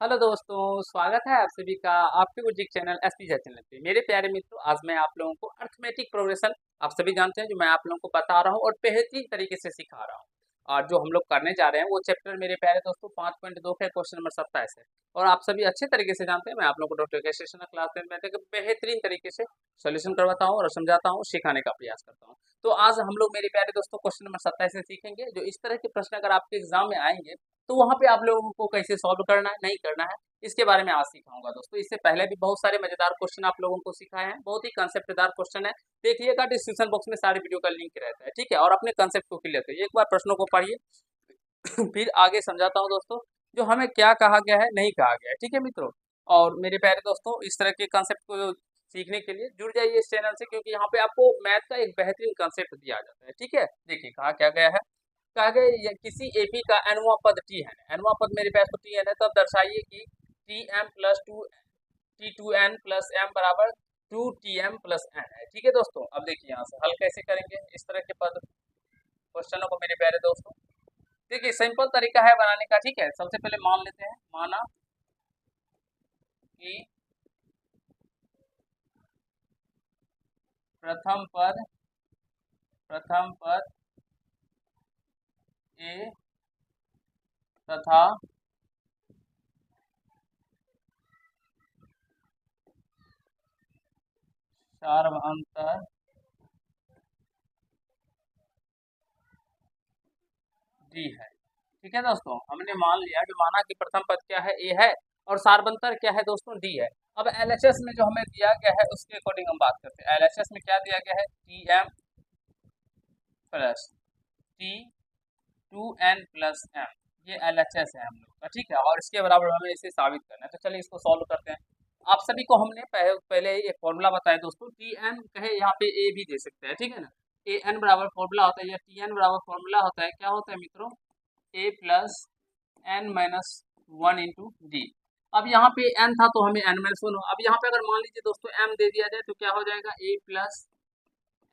Hello दोस्तों, स्वागत है आप सभी का आपके गुरुजी चैनल एसपीजे चैनल पे। मेरे प्यारे मित्रों, आज मैं आप लोगों को अर्थमेटिक प्रोग्रेशन आप सभी जानते हैं जो मैं आप लोगों को बता रहा हूँ और बेहतरीन तरीके से सिखा रहा हूँ। और जो हम लोग करने जा रहे हैं वो चैप्टर मेरे प्यारे दोस्तों 5.2 का क्वेश्चन नंबर 27 है। और आप सभी अच्छे तरीके से जानते हैं मैं आप लोगों को डॉक्टर के सेशन क्लास में बेहतरीन तरीके से सोल्यूशन करवाता हूँ और समझाता हूँ, सिखाने का प्रयास करता हूँ। तो आज हम लोग मेरे प्यारे दोस्तों क्वेश्चन नंबर 27 से सीखेंगे जो इस तरह के प्रश्न अगर आपके एग्जाम में आएंगे तो वहां पे आप लोगों को कैसे सॉल्व करना है, नहीं करना है, इसके बारे में आज सिखाऊंगा दोस्तों। इससे पहले भी बहुत सारे मजेदार क्वेश्चन आप लोगों को सिखाए हैं, बहुत ही कंसेप्टदार क्वेश्चन है। देखिएगा डिस्क्रिप्शन बॉक्स में सारे वीडियो का लिंक रहता है, ठीक है। और अपने कंसेप्ट को क्लियर करिए, एक बार प्रश्नों को पढ़िए फिर आगे समझाता हूँ दोस्तों जो हमें क्या कहा गया है, नहीं कहा गया है, ठीक है मित्रों। और मेरे प्यारे दोस्तों, इस तरह के कंसेप्ट को सीखने के लिए जुड़ जाइए इस चैनल से, क्योंकि यहाँ पे आपको मैथ का एक बेहतरीन कंसेप्ट दिया जाता है, ठीक है। देखिए कहा क्या गया है, कहा गया किसी एपी का एनवा पद टी है, एनवा पद मेरे पास तो टी एन है, तब दर्शाइए कि T M plus two T two N plus M बराबर two T M plus N है, ठीक है दोस्तों। अब देखिए यहाँ से हल कैसे करेंगे इस तरह के पद क्वेश्चनों को मेरे प्यारे दोस्तों। देखिए सिंपल तरीका है बनाने का, ठीक है। सबसे पहले मान लेते हैं, माना कि प्रथम पद ए तथा सार्वअंतर डी है, ठीक है दोस्तों। हमने मान लिया जो माना कि प्रथम पद क्या है, ए है, और सार्वंतर क्या है दोस्तों, डी है। अब एलएचएस में जो हमें दिया गया है उसके अकॉर्डिंग हम बात करते हैं। एलएचएस में क्या दिया गया है, T M plus T two N plus M, ये एलएचएस है हम लोग का, ठीक है। और इसके बराबर हमें इसे साबित करना है, तो चलिए इसको सॉल्व करते हैं। आप सभी को हमने पहले ही एक फॉर्मूला बताया दोस्तों, टी एन कहे यहाँ पे ए भी दे सकते हैं, ठीक है ना। ए एन बराबर फॉर्मूला होता है या टी एन बराबर फॉर्मूला होता है, क्या होता है मित्रों, A plus N minus one into D. अब यहाँ पे एन था तो हमें एन माइनस वन हो। अब यहाँ पे अगर मान लीजिए दोस्तों एम दे दिया जाए तो क्या हो जाएगा, ए प्लस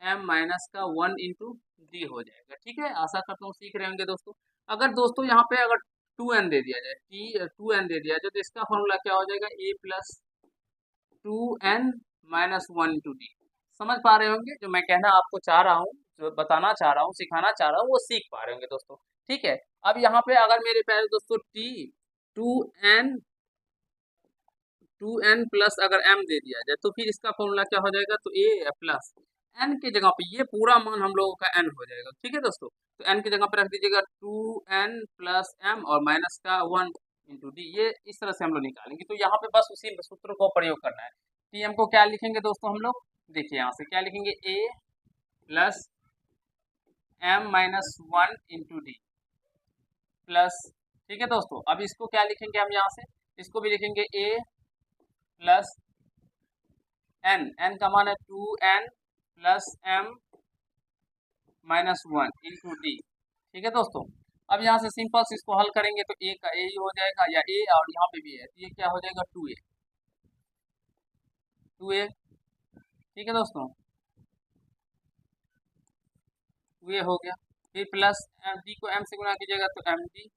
एम माइनस का वन इंटू डी हो जाएगा, ठीक है। आशा करता हूँ सीख रहे होंगे दोस्तों। अगर दोस्तों यहाँ पे अगर टू एन दे दिया जाए, टी टू एन दे दिया जाए तो इसका फॉर्मूला क्या हो जाएगा, A plus two N minus one into D. समझ पा रहे होंगे जो मैं कहना आपको चाह रहा हूँ, जो बताना चाह रहा हूँ, सिखाना चाह रहा हूँ, वो सीख पा रहे होंगे दोस्तों, ठीक है। अब यहाँ पे अगर मेरे प्यारे दोस्तों T two N two N plus अगर एम दे दिया जाए तो फिर इसका फॉर्मूला क्या हो जाएगा, तो ए प्लस एन की जगह पे ये पूरा मान हम लोगों का एन हो जाएगा, ठीक है दोस्तों। तो एन की जगह पे रख दीजिएगा टू एन प्लस एम और माइनस का वन इंटू डी, ये इस तरह से हम लोग निकालेंगे। तो यहाँ पे बस उसी सूत्र को प्रयोग करना है। टी एम को क्या लिखेंगे दोस्तों हम लोग, देखिए यहाँ से क्या लिखेंगे, A plus M minus one into D plus, ठीक है दोस्तों। अब इसको क्या लिखेंगे हम यहाँ से, इसको भी लिखेंगे ए प्लस एन, एन का मान है two N plus M minus one into D, ठीक है दोस्तों। अब यहाँ से सिंपल से इसको हल करेंगे तो ए का ए ही हो जाएगा, या ए और यहाँ पे भी है तो ये क्या हो जाएगा, टू ए, ठीक है दोस्तों, टू ए हो गया। फिर प्लस एम डी को एम से गुना कीजिएगा तो एम डी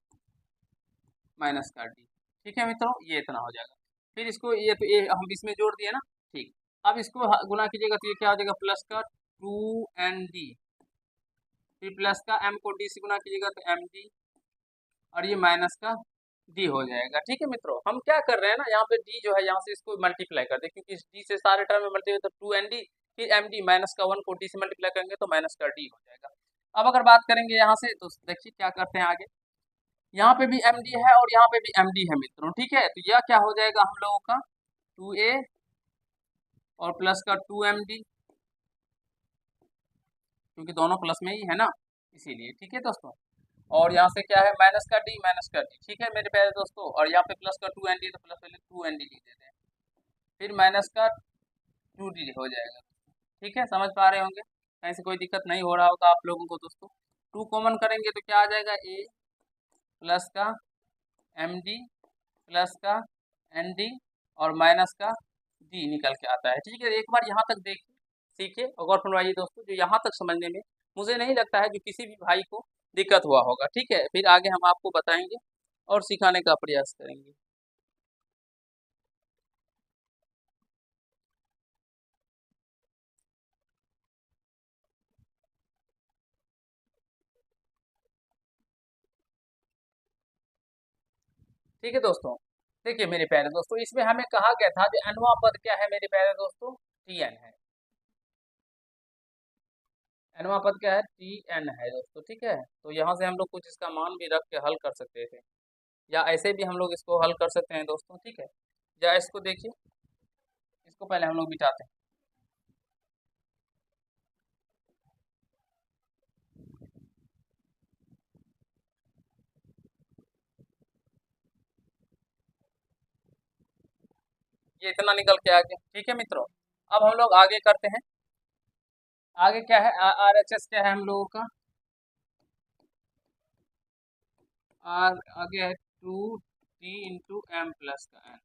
माइनस का डी, ठीक है मित्रों, ये इतना हो जाएगा। फिर इसको ये तो ये हम इसमें जोड़ दिए ना, ठीक। अब इसको गुना कीजिएगा तो ये क्या हो जाएगा, प्लस का टू एन डी, फिर प्लस का एम को डी से गुना कीजिएगा तो एम डी, और ये माइनस का डी हो जाएगा, ठीक है मित्रों। हम क्या कर रहे हैं ना, यहाँ पे डी जो है यहाँ से इसको मल्टीप्लाई कर दे, क्योंकि इस डी से सारे टर्म में मल्टीप्लाई तो टू एन डी, फिर एम डी माइनस का वन को डी से मल्टीप्लाई करेंगे तो माइनस का डी हो जाएगा। अब अगर बात करेंगे यहाँ से तो देखिए क्या करते हैं आगे, यहाँ पे भी एम डी है और यहाँ पे भी एम डी है मित्रों, ठीक है। तो यह क्या हो जाएगा हम लोगों का, टू ए और प्लस का टू एम डी, क्योंकि दोनों प्लस में ही है ना, इसीलिए, ठीक है दोस्तों। और यहाँ से क्या है, माइनस का डी, ठीक है मेरे प्यारे दोस्तों। और यहाँ पे प्लस का टू एन डी, तो प्लस पहले टू एन डी लिख देते हैं, फिर माइनस का टू डी हो जाएगा, ठीक है। समझ पा रहे होंगे, कहीं से कोई दिक्कत नहीं हो रहा होगा आप लोगों को दोस्तों। टू कॉमन करेंगे तो क्या आ जाएगा, ए प्लस का एम डी प्लस का एन डी और माइनस का डी निकल के आता है, ठीक है। एक बार यहाँ तक देखिए, सीखिए और गौर फरमाइए दोस्तों, जो यहाँ तक समझने में मुझे नहीं लगता है जो किसी भी भाई को दिक्कत हुआ होगा, ठीक है। फिर आगे हम आपको बताएंगे और सिखाने का प्रयास करेंगे। ठीक है दोस्तों। देखिए मेरे प्यारे दोस्तों, इसमें हमें कहा गया था जो nवां पद क्या है मेरे प्यारे दोस्तों, Tn है। nवां पद क्या है, Tn है दोस्तों। ठीक है, तो यहाँ से हम लोग कुछ इसका मान भी रख के हल कर सकते थे, या ऐसे भी हम लोग इसको हल कर सकते हैं दोस्तों। ठीक है, या इसको देखिए, इसको पहले हम लोग मिटाते हैं। ये इतना निकल के आ गया। ठीक है मित्रों, अब हम लोग आगे करते हैं। आगे क्या है, RHS क्या है हम लोगों का, आर आगे है 2T × m+ का n।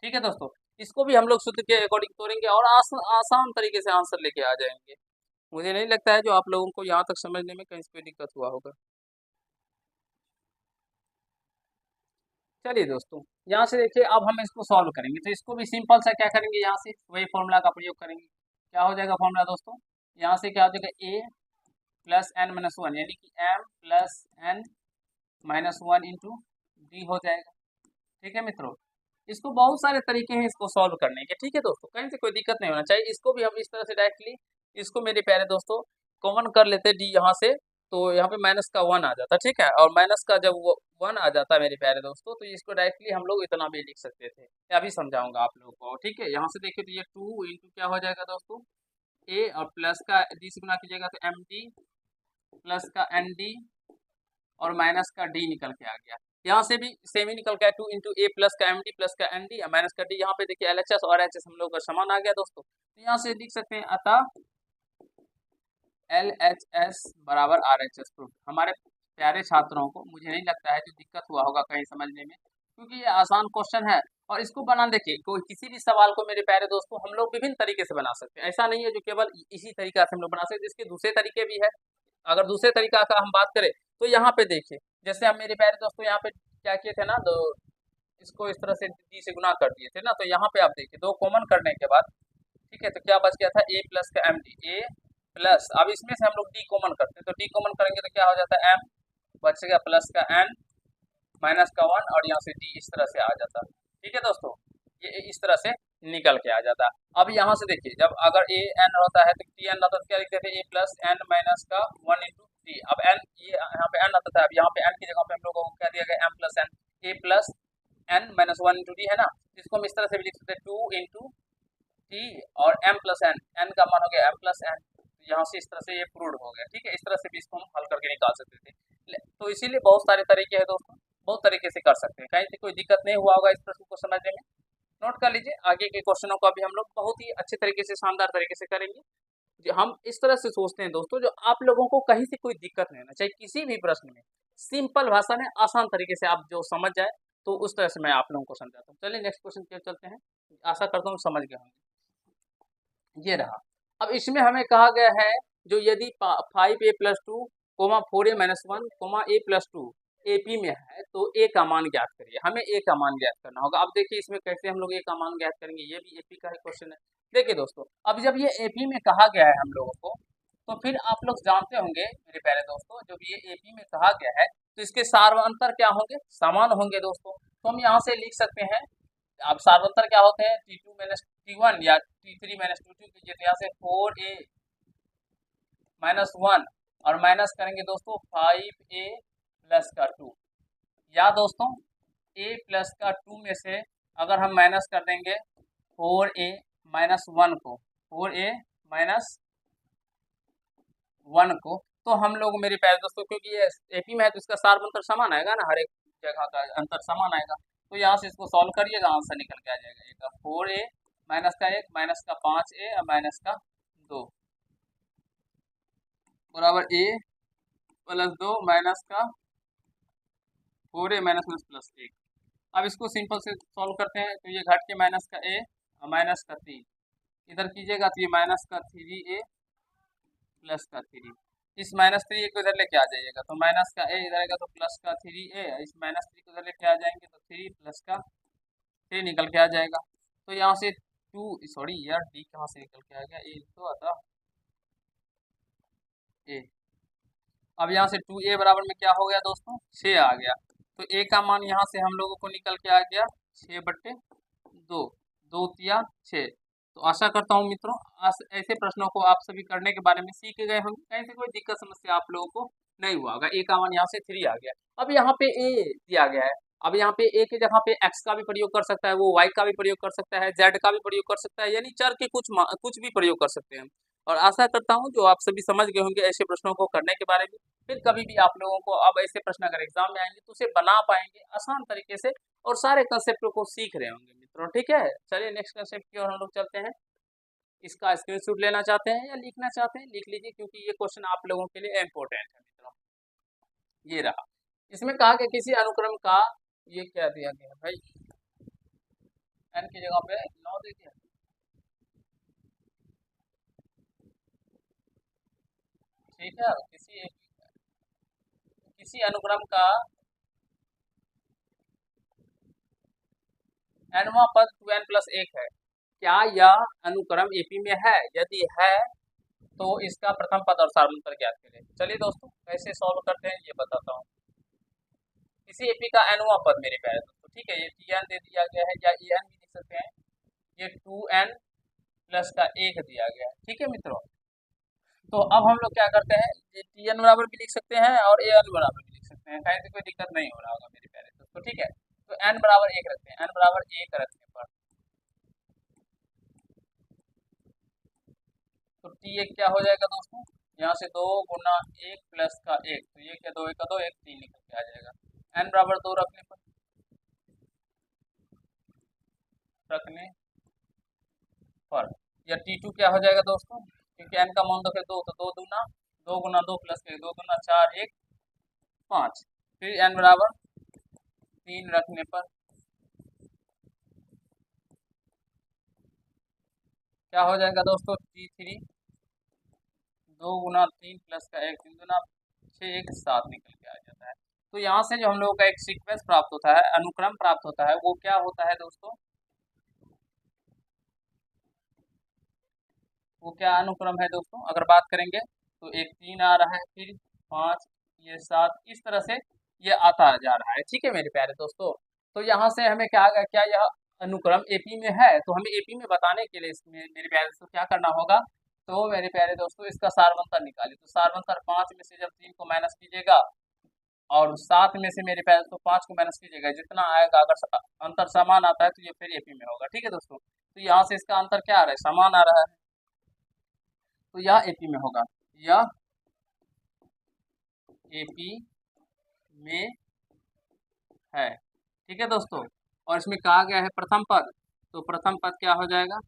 ठीक है दोस्तों, इसको भी हम लोग सूत्र के अकॉर्डिंग तोड़ेंगे और आसान तरीके से आंसर लेके आ जाएंगे। मुझे नहीं लगता है जो आप लोगों को यहाँ तक समझने में कहीं से कोई दिक्कत हुआ होगा। चलिए दोस्तों, यहाँ से देखिए, अब हम इसको सॉल्व करेंगे तो इसको भी सिंपल सा क्या करेंगे, यहाँ से वही फॉर्मूला का प्रयोग करेंगे। क्या हो जाएगा फॉर्मूला दोस्तों, यहाँ से क्या हो जाएगा, a+n−1 यानी कि m+n−1 × d हो जाएगा। ठीक है मित्रों, इसको बहुत सारे तरीके हैं इसको सॉल्व करने के। ठीक है दोस्तों, कहीं से कोई दिक्कत नहीं होना चाहिए। इसको भी हम इस तरह से डायरेक्टली, इसको मेरे प्यारे दोस्तों कॉमन कर लेते डी यहाँ से, तो यहाँ पे माइनस का 1 आ जाता। ठीक है, और माइनस का जब वो 1 आ जाता है मेरे प्यारे दोस्तों, तो इसको डायरेक्टली हम लोग इतना भी लिख सकते थे। मैं अभी समझाऊंगा आप लोगों को। ठीक है, यहाँ से देखिए तो ये 2 इंटू क्या हो जाएगा दोस्तों, ए और प्लस का डी से गुना कीजिएगा तो md प्लस का nd और माइनस का डी निकल के आ गया। यहाँ से भी सेम ही निकल गया, 2 इंटू ए प्लस का md प्लस का nd माइनस का डी। यहाँ पे देखिए LHS और RHS हम लोग का समान आ गया दोस्तों, तो यहाँ से लिख सकते हैं अतः LHS बराबर RHS प्रूफ। हमारे प्यारे छात्रों को मुझे नहीं लगता है जो दिक्कत हुआ होगा कहीं समझने में, क्योंकि ये आसान क्वेश्चन है। और इसको बना देखिए, कोई किसी भी सवाल को मेरे प्यारे दोस्तों हम लोग विभिन्न तरीके से बना सकते हैं। ऐसा नहीं है जो केवल इसी तरीका से हम लोग बना सकते, इसके दूसरे तरीके भी है। अगर दूसरे तरीका का हम बात करें तो यहाँ पे देखिए, जैसे हम मेरे प्यारे दोस्तों यहाँ पे क्या किए थे ना, तो इसको इस तरह से डी से गुना कर दिए थे ना, तो यहाँ पे आप देखिए दो कॉमन करने के बाद, ठीक है, तो क्या बच गया था, ए प्लस का एम डी, ए प्लस, अब इसमें से हम लोग डी कॉमन करते हैं, तो डी कॉमन करेंगे तो क्या हो जाता है, एम बच गया प्लस का एन माइनस का 1 और यहाँ से डी इस तरह से आ जाता। ठीक है दोस्तों, ये इस तरह से निकल के आ जाता। अब यहाँ से देखिए, जब अगर ए एन होता है तो टी एन होता है, तो क्या लिखते थे, ए प्लस एन माइनस का 1 इंटू टी। अब एन, ये यहाँ पे एन होता था, अब यहाँ पे एन की जगह पे हम लोगों को क्या दिया गया, M plus N, A plus N minus 1 into D है ना, इसको हम इस तरह से भी लिख सकते हैं, 2 इंटू टी और एम प्लस एन, एन का मान हो गया एम प्लस एन। यहाँ से इस तरह से ये प्रूव हो गया। ठीक है, इस तरह से भी इसको हम हल करके निकाल सकते थे। तो इसीलिए बहुत सारे तरीके हैं दोस्तों, बहुत तरीके से कर सकते हैं, कहीं से कोई दिक्कत नहीं हुआ होगा इस प्रश्न को समझने में। नोट कर लीजिए, आगे के क्वेश्चनों को अभी हम लोग बहुत ही अच्छे तरीके से, शानदार तरीके से करेंगे। हम इस तरह से सोचते हैं दोस्तों, जो आप लोगों को कहीं से कोई दिक्कत नहीं होना चाहिए किसी भी प्रश्न में, सिंपल भाषा में आसान तरीके से आप जो समझ जाए, तो उस तरह से मैं आप लोगों को समझाता हूँ। चलिए नेक्स्ट क्वेश्चन की ओर चलते हैं, आशा करता हूँ समझ गए होंगे। ये रहा। अब इसमें हमें कहा गया है, जो यदि 5a+2 4a-1 a+2 AP में है, तो a का मान ज्ञात करिए। हमें a का मान ज्ञात करना होगा। अब देखिए इसमें कैसे हम लोग a का मान ज्ञात करेंगे, ये भी AP का ही क्वेश्चन है। देखिए दोस्तों, अब जब ये AP में कहा गया है हम लोगों को, तो फिर आप लोग जानते होंगे मेरे प्यारे दोस्तों, जब ये AP में कहा गया है तो इसके सार्वंतर क्या होंगे, समान होंगे दोस्तों। तो हम यहाँ से लिख सकते हैं, अब सार्वंतर क्या होते हैं, T2-T1 या T3-T2 कीजिए, तो यहाँ से 4a-1 और माइनस करेंगे दोस्तों 5a+2, या दोस्तों a प्लस का 2 में से अगर हम माइनस कर देंगे 4a-1 को, 4a-1 को, तो हम लोग मेरे प्यारे दोस्तों, क्योंकि ये एपी में है तो इसका सार्वंतर समान आएगा ना, हर एक जगह का अंतर समान आएगा, तो यहाँ से इसको सॉल्व करिएगा, आंसर निकल के आ जाएगा। एक 4a माइनस का 1 माइनस का 5a और माइनस का 2 बराबर a+2 माइनस का 4a माइनस प्लस 1। अब इसको सिंपल से सॉल्व करते हैं, तो ये घट के माइनस का a और माइनस का 3 इधर कीजिएगा, तो ये माइनस का 3a प्लस का 3, इस -3 को इधर लेके आ जाइएगा, तो माइनस का a इधर आएगा तो प्लस का 3a, इस -3 को इधर लेके आ जाएंगे तो 3 प्लस का 3 निकल के आ जाएगा। तो यहाँ से 2, सॉरी यार d कहाँ से निकल के आ गया, a तो आता a। अब यहाँ से 2a बराबर में क्या हो गया दोस्तों, 6 आ गया। तो ए का मान यहाँ से हम लोगों को निकल के आ गया 6/2, 2 तिया 6। तो आशा करता हूँ मित्रों ऐसे प्रश्नों को आप सभी करने के बारे में सीख गए होंगे, कहीं से कोई दिक्कत समस्या आप लोगों को नहीं हुआ होगा। ए का मान यहाँ से 3 आ गया। अब यहाँ पे ए दिया गया है, अब यहाँ पे ए की जगह पे एक्स का भी प्रयोग कर सकता है, वो वाई का भी प्रयोग कर सकता है, जेड का भी प्रयोग कर सकता है, यानी चर के कुछ भी प्रयोग कर सकते हैं। और आशा करता हूँ जो आप सभी समझ गए होंगे ऐसे प्रश्नों को करने के बारे में। फिर कभी भी आप लोगों को अब ऐसे प्रश्न अगर एग्जाम में आएंगे तो उसे बना पाएंगे आसान तरीके से और सारे कंसेप्ट को सीख रहे होंगे मित्रों। ठीक है, चलिए नेक्स्ट कंसेप्ट की ओर हम लोग चलते हैं। इसका स्क्रीनशॉट लेना चाहते हैं या लिखना चाहते हैं लिख लीजिए, क्योंकि ये क्वेश्चन आप लोगों के लिए इम्पोर्टेंट है मित्रों। ये रहा, इसमें कहा कि किसी अनुक्रम का, ये क्या दिया गया भाई, एन की जगह पे 9 दे दिया। ठीक है, किसी अनुक्रम का nवां पद 2n+1 है, क्या यह अनुक्रम एपी में है? यदि है तो इसका प्रथम पद और सार्वंतर ज्ञात करें। चलिए दोस्तों कैसे सॉल्व करते हैं ये बताता हूँ। किसी एपी का nवां पद मेरे प्यारे दोस्तों, ठीक है, ये tn दे दिया गया है या en भी लिख सकते हैं, ये 2n प्लस का 1 दिया गया है। ठीक है मित्रों, तो अब हम लोग क्या करते हैं, ये tn बराबर भी लिख सकते हैं और an बराबर भी लिख सकते हैं, कहीं से कोई दिक्कत नहीं हो रहा होगा मेरे प्यारे दोस्तों। ठीक है, तो n बराबर 1 रखते हैं, n बराबर 1 रखने पर तो t1 क्या हो जाएगा दोस्तों, यहाँ से 2 गुना 1 प्लस का 1, तो ये क्या 2 1 का 2, 1 3 निकल के आ जाएगा। n बराबर 2 रखने पर या t2 क्या हो जाएगा दोस्तों, क्योंकि n का मान तो फिर 2, तो 2 गुना 2 प्लस के 2 गुना 4 1 5, फिर n बराबर 3 रखने पर क्या हो जाएगा दोस्तों, t3 2 गुना 3 प्लस का 1 3 गुना 6 1 7 निकल के आ जाता है। तो यहाँ से जो हम लोगों का एक सीक्वेंस प्राप्त होता है, अनुक्रम प्राप्त होता है, वो क्या होता है दोस्तों, वो क्या अनुक्रम है दोस्तों, अगर बात करेंगे तो एक 3 आ रहा है, फिर 5, ये 7, इस तरह से ये आता जा रहा है। ठीक है मेरे प्यारे दोस्तों, तो यहाँ से हमें क्या यह अनुक्रम एपी में है, तो हमें एपी में बताने के लिए इसमें मेरे प्यारे दोस्तों क्या करना होगा, तो मेरे प्यारे दोस्तों इसका सारवंतर निकालिए। तो सारवंतर 5 में से जब 3 को माइनस कीजिएगा और 7 में से मेरे प्यारे दोस्तों 5 को माइनस कीजिएगा, जितना आएगा अगर अंतर समान आता है तो ये फिर एपी में होगा। ठीक है दोस्तों, तो यहाँ से इसका अंतर क्या आ रहा है, समान आ रहा है, तो यह एपी में होगा, यह एपी में है। ठीक है दोस्तों, और इसमें कहा गया है प्रथम पद, तो प्रथम पद क्या हो जाएगा,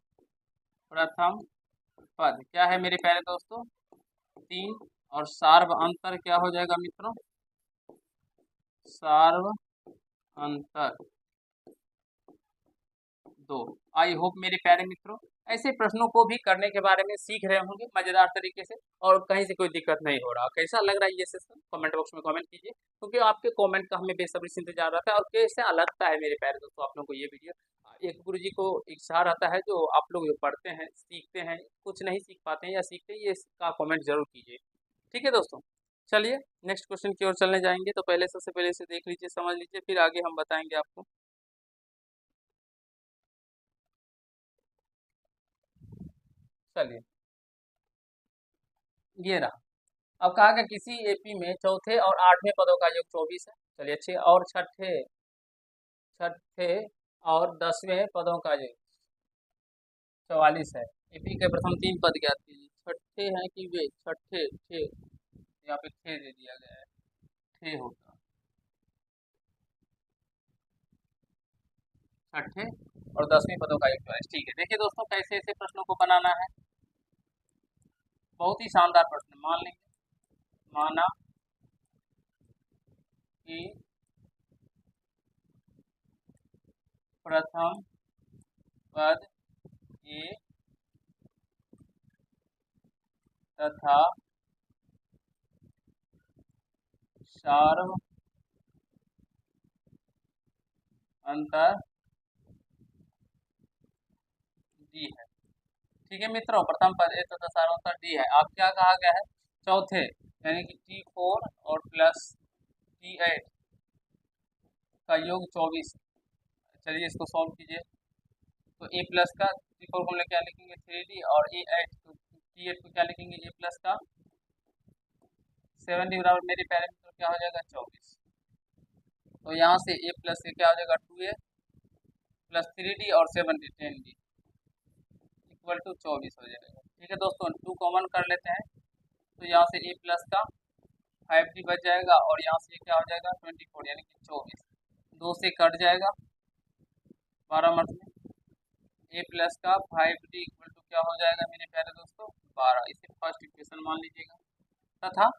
प्रथम पद क्या है मेरे प्यारे दोस्तों 3, और सार्व अंतर क्या हो जाएगा मित्रों, सार्व अंतर 2। आई होप मेरे प्यारे मित्रों ऐसे प्रश्नों को भी करने के बारे में सीख रहे होंगे मजेदार तरीके से और कहीं से कोई दिक्कत नहीं हो रहा। कैसा लग रहा है ये सेशन, कमेंट बॉक्स में कमेंट कीजिए, क्योंकि आपके कमेंट का हमें बेसब्री से इंतजार रहता है। और कैसा लगता है मेरे प्यारे दोस्तों आप लोगों को ये वीडियो, एक गुरु जी को इच्छा रहता है जो आप लोग जो पढ़ते हैं सीखते हैं, कुछ नहीं सीख पाते हैं या सीखते हैं, ये इसका कमेंट जरूर कीजिए। ठीक है दोस्तों, चलिए नेक्स्ट क्वेश्चन की ओर चलने जाएंगे, तो पहले सबसे पहले इसे देख लीजिए, समझ लीजिए, फिर आगे हम बताएंगे आपको। चलिए ये रहा, अब कहा गया किसी एपी में चौथे और आठवें पदों का योग 24 है। चलिए अच्छे, और छठे छठे और 10वें पदों का योग 44 है। एपी के प्रथम 3 पद ज्ञात कीजिए। छठे हैं कि वे छठे छे, यहाँ पे छे दे दिया गया है, छे होगा छठे और 10वें पदों का योग 44। ठीक है, देखिए दोस्तों कैसे ऐसे प्रश्नों को बनाना है, बहुत ही शानदार प्रश्न। मान लेंगे, माना कि प्रथम पद ए तथा सार्व अंतर डी है। ठीक है मित्रों, प्रथम पद ए तथा सार्वंतर डी है। अब क्या कहा गया है, चौथे यानी कि T4 और प्लस T8 का योग 24। चलिए इसको सॉल्व कीजिए। तो ए प्लस का T4 को हम लोग क्या लिखेंगे 3D, और T8 को क्या लिखेंगे ए प्लस का 7D बराबर मेरे प्यारे मित्रों क्या हो जाएगा 24। तो यहाँ से ए प्लस से क्या हो जाएगा 2A प्लस 3D और 7D 10D इक्वल टू 24 हो जाएगा। ठीक है दोस्तों, 2 कॉमन कर लेते हैं। तो यहाँ से ए प्लस का 5D बच जाएगा, और यहाँ से क्या हो जाएगा 24 यानी कि 24, 2 से कट जाएगा 12 मत में। ए प्लस का 5D इक्वल टू क्या हो जाएगा मेरे प्यारे दोस्तों 12। इसे फर्स्ट इक्वेशन मान लीजिएगा। तथा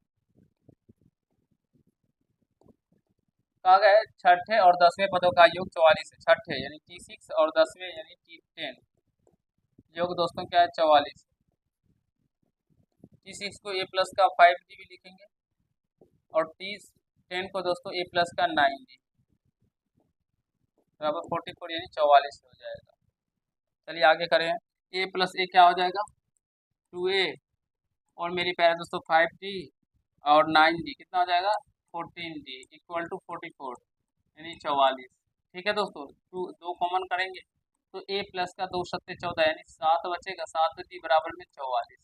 कहा गया है छठे और 10वें पदों का योग 44 है। छठे यानी T6 और 10वें यानी T10 योग दोस्तों क्या है 44। T6 को ए प्लस का 5D भी लिखेंगे, और T10 को दोस्तों ए प्लस का 9D बराबर 44 यानी 44 हो जाएगा। चलिए आगे करें। ए प्लस ए क्या हो जाएगा 2A, और मेरी प्यारे दोस्तों 5D और 9D कितना हो जाएगा 14D इक्वल टू 44 यानी 44। ठीक है दोस्तों, 2 कॉमन करेंगे तो ए प्लस का 2 सत्ते 14 यानी 7 बचेगा, 7D बराबर में 44।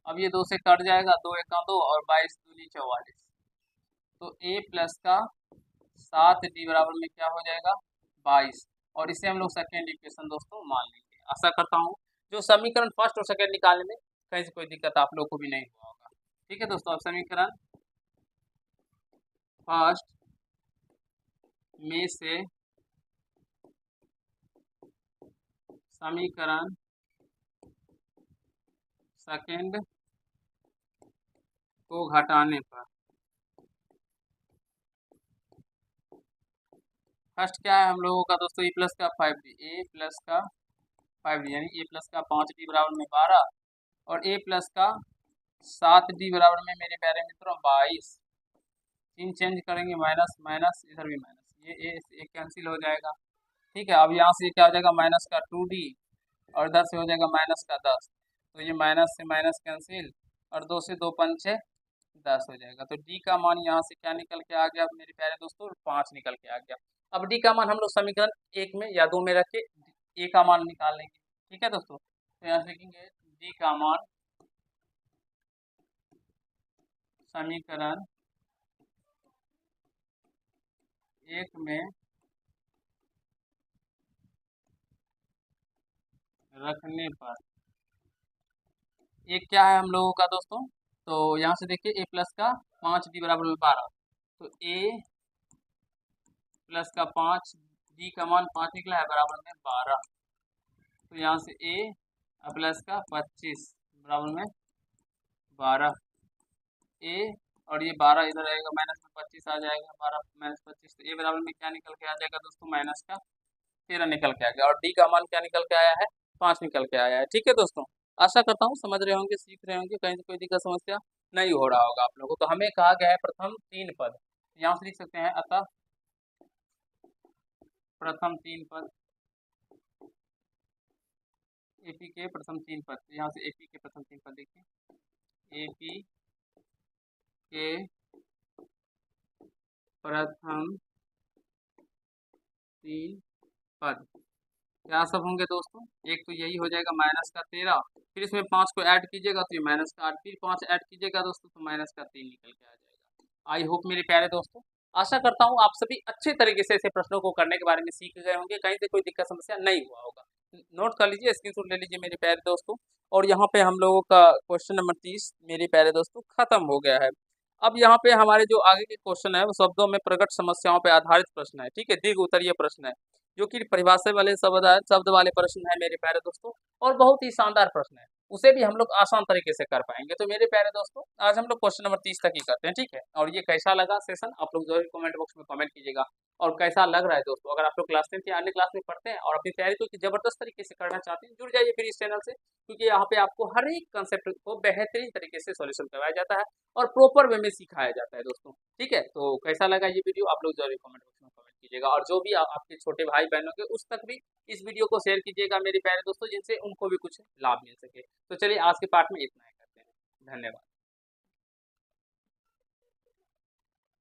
अब ये 2 से कट जाएगा, 2 एका 2 और 22 दूनी 44। तो ए प्लस का 7D बराबर में क्या हो जाएगा 22, और इसे हम लोग सेकेंड इक्वेशन दोस्तों मान लेंगे। आशा करता हूँ जो समीकरण फर्स्ट और सेकेंड निकालने में कहीं से कोई दिक्कत आप लोग को भी नहीं हुआ होगा। ठीक है दोस्तों, अब समीकरण फर्स्ट में से समीकरण सेकेंड को घटाने पर फर्स्ट क्या है हम लोगों का दोस्तों ए प्लस का 5D, ए प्लस का 5D यानी ए प्लस का 5D बराबर में 12, और ए प्लस का 7D बराबर में मेरे प्यारे मित्रों 22। 3 चेंज करेंगे, माइनस माइनस इधर भी माइनस, ये ए कैंसिल हो जाएगा। ठीक है, अब यहाँ से क्या हो जाएगा माइनस का 2D, और इधर से हो जाएगा माइनस का 10। तो ये माइनस से माइनस कैंसिल, और 2 से 2 पंचे 10 हो जाएगा। तो डी का मान यहाँ से क्या निकल के आ गया मेरे प्यारे दोस्तों 5 निकल के आ गया। अब डी का मान हम लोग समीकरण 1 में या 2 में रख के ए का मान निकाल लेंगे। ठीक है दोस्तों, तो यहाँ से लिखेंगे डी का मान समीकरण 1 में रखने पर एक क्या है हम लोगों का दोस्तों, तो यहाँ से देखिए ए प्लस का 5D बराबर में 12, तो ए प्लस का 5 डी का मान 5 निकला है बराबर में 12। तो यहाँ से ए प्लस का 25 बराबर में 12 ए, और ये 12 इधर आएगा माइनस में 25 आ जाएगा, 12 माइनस 25, तो ए बराबर में क्या निकल के आ जाएगा दोस्तों माइनस का 13 निकल के आ गया, और डी का मान क्या निकल के आया है 5 निकल के आया है। ठीक है दोस्तों, आशा करता हूँ समझ रहे होंगे, सीख रहे होंगे, कहीं से कोई दिक्कत समस्या नहीं हो रहा होगा आप लोगों को। तो हमें कहा गया है प्रथम 3 पद, यहाँ से लिख सकते हैं अतः प्रथम 3 पद एपी के प्रथम 3 पद। यहाँ से एपी के प्रथम 3 पद देखिए, एपी के प्रथम 3 पद क्या सब होंगे दोस्तों, एक तो यही हो जाएगा माइनस का 13, फिर इसमें 5 को ऐड कीजिएगा तो ये माइनस का 8, फिर 5 ऐड कीजिएगा दोस्तों तो माइनस का 3 निकल के आ जाएगा। आई होप मेरे प्यारे दोस्तों, आशा करता हूँ आप सभी अच्छे तरीके से ऐसे प्रश्नों को करने के बारे में सीख गए होंगे, कहीं से कोई दिक्कत समस्या नहीं हुआ होगा। नोट कर लीजिए, स्क्रीनशॉट ले लीजिए मेरे प्यारे दोस्तों। और यहाँ पे हम लोगों का क्वेश्चन नंबर 30 मेरे प्यारे दोस्तों खत्म हो गया है। अब यहाँ पे हमारे जो आगे के क्वेश्चन है वो शब्दों में प्रकट समस्याओं पर आधारित प्रश्न है। ठीक है, दीर्घ उत्तरीय प्रश्न है, जो कि परिभाषा वाले शब्द वाले प्रश्न है मेरे प्यारे दोस्तों, और बहुत ही शानदार प्रश्न है, उसे भी हम लोग आसान तरीके से कर पाएंगे। तो मेरे प्यारे दोस्तों आज हम लोग क्वेश्चन नंबर 30 तक ही करते हैं। ठीक है, और ये कैसा लगा सेशन आप लोग जरूर कमेंट बॉक्स में कमेंट कीजिएगा, और कैसा लग रहा है दोस्तों। अगर आप लोग क्लास 10 या अन्य क्लास में पढ़ते हैं और अपनी तैयारी को जबरदस्त तरीके से करना चाहते हैं, जुड़ जाइए फिर इस चैनल से, क्योंकि यहाँ पे आपको हर एक कंसेप्ट को बेहतरीन तरीके से सॉल्यूशन करवाया जाता है और प्रॉपर वे में सिखाया जाता है दोस्तों। ठीक है, तो कैसा लगा ये वीडियो आप लोग जरूर कमेंट बॉक्स में कमेंट कीजिएगा, और जो भी आपके छोटे भाई बहनों के उस तक भी इस वीडियो को शेयर कीजिएगा मेरे प्यारे दोस्तों, जिनसे उनको भी कुछ लाभ मिल सके। तो चलिए आज के पार्ट में इतना ही करते हैं, धन्यवाद।